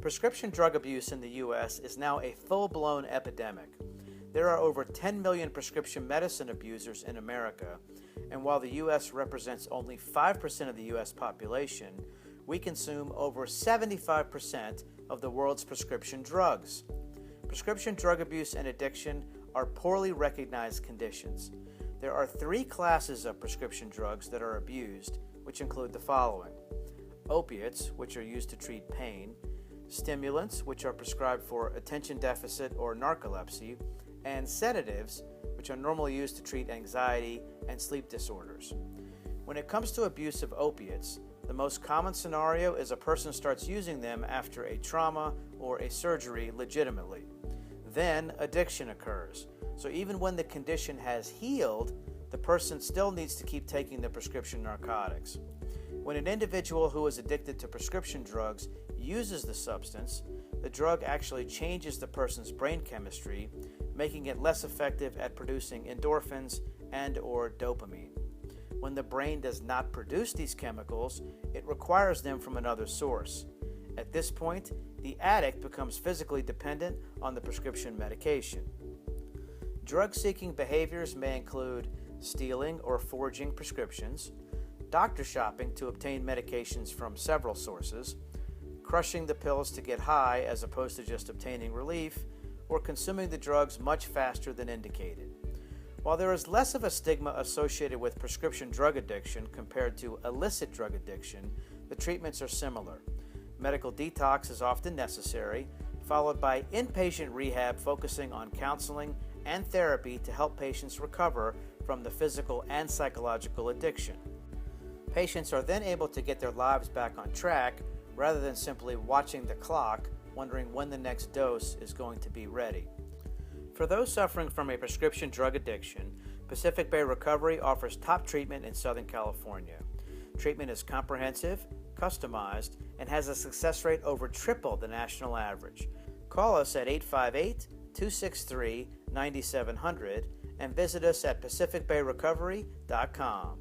Prescription drug abuse in the U.S. is now a full-blown epidemic. There are over 10 million prescription medicine abusers in America, and while the U.S. represents only 5% of the U.S. population, we consume over 75% of the world's prescription drugs. Prescription drug abuse and addiction are poorly recognized conditions. There are three classes of prescription drugs that are abused, which include the following: opiates, which are used to treat pain; stimulants, which are prescribed for attention deficit or narcolepsy; and sedatives, which are normally used to treat anxiety and sleep disorders. When it comes to abuse of opiates, the most common scenario is a person starts using them after a trauma or a surgery legitimately. Then addiction occurs. So even when the condition has healed, the person still needs to keep taking the prescription narcotics. When an individual who is addicted to prescription drugs uses the substance, the drug actually changes the person's brain chemistry, making it less effective at producing endorphins and/or dopamine. When the brain does not produce these chemicals, it requires them from another source. At this point, the addict becomes physically dependent on the prescription medication. Drug-seeking behaviors may include stealing or forging prescriptions, doctor shopping to obtain medications from several sources, crushing the pills to get high as opposed to just obtaining relief, or consuming the drugs much faster than indicated. While there is less of a stigma associated with prescription drug addiction compared to illicit drug addiction, the treatments are similar. Medical detox is often necessary, followed by inpatient rehab focusing on counseling and therapy to help patients recover from the physical and psychological addiction. Patients are then able to get their lives back on track rather than simply watching the clock, wondering when the next dose is going to be ready. For those suffering from a prescription drug addiction, Pacific Bay Recovery offers top treatment in Southern California. Treatment is comprehensive, customized, and has a success rate over triple the national average. Call us at 858-263-9700 and visit us at pacificbayrecovery.com.